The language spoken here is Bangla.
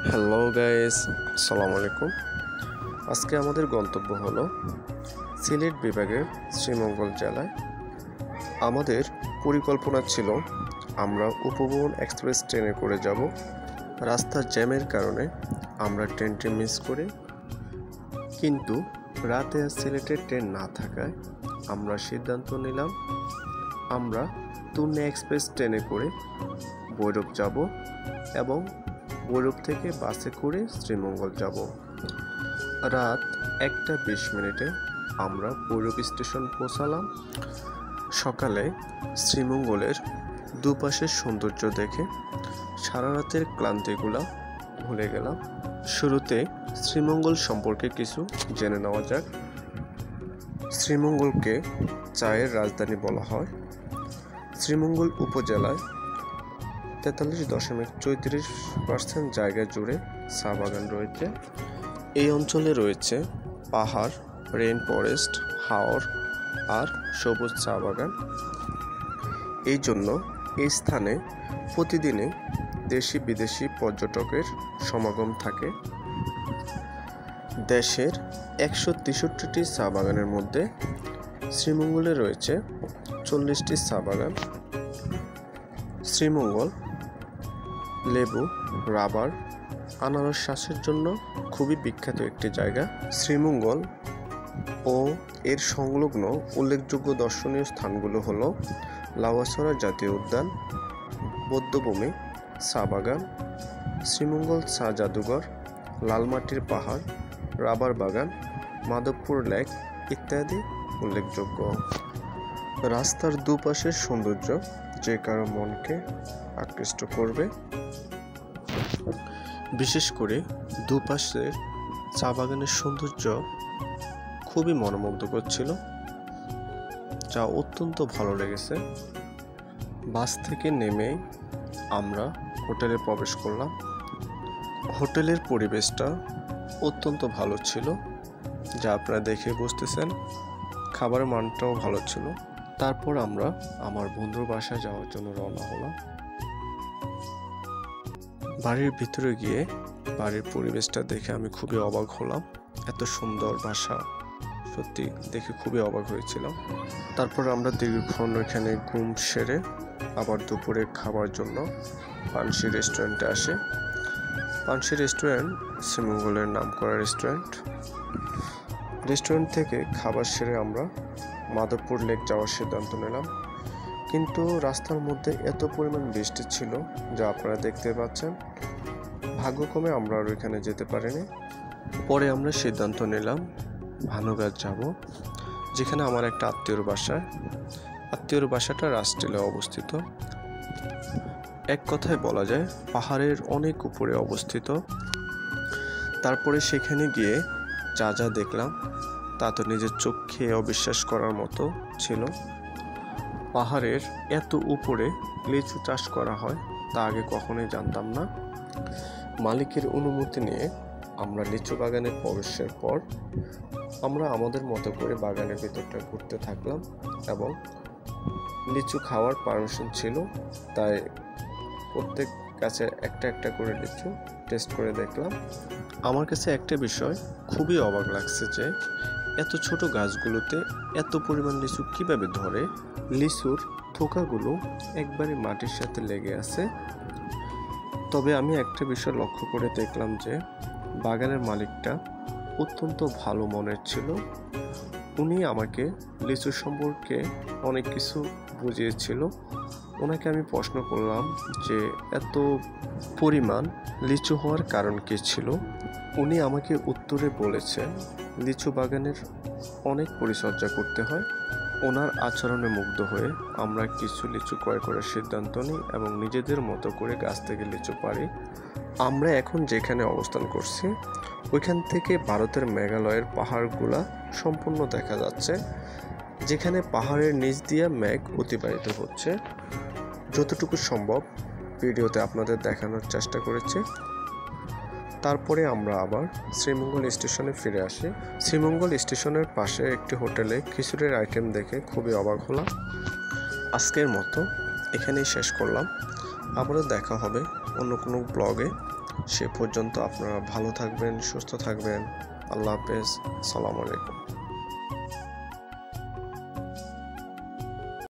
হ্যালো গাইস, আসসালামু আলাইকুম। আজকে আমাদের গন্তব্য হলো সিলেট বিভাগের শ্রীমঙ্গল জেলায়। আমাদের পরিকল্পনা ছিল আমরা উপবন এক্সপ্রেস ট্রেনে করে যাব। রাস্তার জ্যামের কারণে আমরা ট্রেনটি মিস করি, কিন্তু রাতে আর সিলেটের ট্রেন না থাকায় আমরা সিদ্ধান্ত নিলাম আমরা তুর্নে এক্সপ্রেস ট্রেনে করে ভৈরব যাব এবং ভৈরব থেকে বাসে করে শ্রীমঙ্গল যাব। রাত 1:20 আমরা ভৈরব স্টেশন পৌঁছালাম। সকালে শ্রীমঙ্গলের দুপাশের সৌন্দর্য দেখে সারা রাতের ক্লান্তিগুলা ভুলে গেলাম। শুরুতে শ্রীমঙ্গল সম্পর্কে কিছু জেনে নেওয়া যাক। শ্রীমঙ্গলকে চায়ের রাজধানী বলা হয়। শ্রীমঙ্গল উপজেলায় 43.34% জায়গা জুড়ে চা বাগান রয়েছে। এই অঞ্চলে রয়েছে পাহাড়, রেইন ফরেস্ট, হাওর আর সবুজ চা বাগান। এই জন্য এই স্থানে প্রতিদিনই দেশি বিদেশি পর্যটকের সমাগম থাকে। দেশের 163টি চা বাগানের মধ্যে শ্রীমঙ্গলে রয়েছে 40টি চা বাগান। শ্রীমঙ্গল লেবু, রাবার, আনারস চাষের জন্য খুবই বিখ্যাত একটি জায়গা। শ্রীমঙ্গল ও এর সংলগ্ন উল্লেখযোগ্য দর্শনীয় স্থানগুলো হলো লাউয়াছড়া জাতীয় উদ্যান, বৌদ্ধভূমি, চা বাগান, শ্রীমঙ্গল চা জাদুঘর, লালমাটির পাহাড়, রাবার বাগান, মাধবপুর লেক ইত্যাদি উল্লেখযোগ্য। রাস্তার দুপাশের সৌন্দর্য যে কারো মনকে আকৃষ্ট করবে। বিশেষ করে দুপাশের চা বাগানের সৌন্দর্য খুবই মনোমুগ্ধকর ছিল, যা অত্যন্ত ভালো লেগেছে। বাস থেকে নেমে আমরা হোটেলে প্রবেশ করলাম। হোটেলের পরিবেশটা অত্যন্ত ভালো ছিল, যা আপনারা দেখে বুঝতেছেন। খাবারের মানটাও ভালো ছিল। তারপর আমরা আমার বন্ধুর বাসায় যাওয়ার জন্য রওনা হলাম। বাড়ির ভিতরে গিয়ে বাড়ির পরিবেশটা দেখে আমি খুবই অবাক হলাম। এত সুন্দর বাসা, সত্যি দেখে খুবই অবাক হয়েছিলাম। তারপর আমরা দীর্ঘক্ষণ এখানে ঘুম সেরে আবার দুপুরে খাবার জন্য পানসি রেস্টুরেন্টে আসি। পানসি রেস্টুরেন্ট শ্রীমঙ্গলের নামকরা রেস্টুরেন্ট থেকে খাবার সেরে আমরা মাধবপুর লেক যাওয়ার সিদ্ধান্ত নিলাম। কিন্তু রাস্তার মধ্যে এত পরিমাণ বৃষ্টি ছিল, যা আপনারা দেখতে পাচ্ছেন। ভাগ্যক্রমে আমরা আর ওইখানে যেতে পারিনি। পরে আমরা সিদ্ধান্ত নিলাম ভানুগাছ যাব, যেখানে আমার একটা আত্মীয়র বাসাটা রাস্টিলে অবস্থিত। এক কথায় বলা যায় পাহাড়ের অনেক উপরে অবস্থিত। তারপরে সেখানে গিয়ে যা যা দেখলাম তা তো নিজের চোখে অবিশ্বাস করার মতো ছিল। পাহাড়ের এত উপরে লিচু চাষ করা হয় তা আগে কখনোই জানতাম না। মালিকের অনুমতি নিয়ে আমরা লিচু বাগানে প্রবেশের পর আমরা আমাদের মতো করে বাগানের ভিতরটা ঘুরতে থাকলাম এবং লিচু খাওয়ার পারমিশন ছিল, তাই প্রত্যেক গাছের একটা একটা করে লিচু টেস্ট করে দেখলাম। আমার কাছে একটা বিষয় খুবই অবাক লাগছে যে এত ছোট গাছগুলোতে এত পরিমাণ লিচু কিভাবে ধরে। লিচুর থোকাগুলো একবারে মাটির সাথে লেগে আছে। তবে আমি একটা বিষয় লক্ষ্য করে দেখলাম যে বাগানের মালিকটা অত্যন্ত ভালো মনের ছিল। উনি আমাকে লিচু সম্পর্কে অনেক কিছু বুঝিয়েছিল। ওনাকে আমি প্রশ্ন করলাম যে এত পরিমাণ লিচু হওয়ার কারণ কী ছিল। উনি আমাকে উত্তরে বলেছেন লিচু বাগানের অনেক পরিচর্যা করতে হয়। ওনার আচরণে মুগ্ধ হয়ে আমরা কিছু লিচু ক্রয় করার সিদ্ধান্ত নিই এবং নিজেদের মতো করে গাছ থেকে লিচু পাড়ি। আমরা এখন যেখানে অবস্থান করছি ওইখান থেকে ভারতের মেঘালয়ের পাহাড়গুলা সম্পূর্ণ দেখা যাচ্ছে, যেখানে পাহাড়ের নিচ দিয়ে মেঘ অতিবাহিত হচ্ছে। যতটুকু সম্ভব ভিডিওতে আপনাদের দেখানোর চেষ্টা করেছি। তারপরে আমরা আবার শ্রীমঙ্গল স্টেশনে ফিরে আসি। শ্রীমঙ্গল স্টেশনের পাশে একটি হোটেলে খিচুড়ির আইটেম দেখে খুবই অবাক হলাম। আজকের মতো এখানেই শেষ করলাম। আবারও দেখা হবে অন্য কোনো ব্লগে। সে পর্যন্ত আপনারা ভালো থাকবেন, সুস্থ থাকবেন। আল্লাহ হাফেজ, আসসালামু আলাইকুম।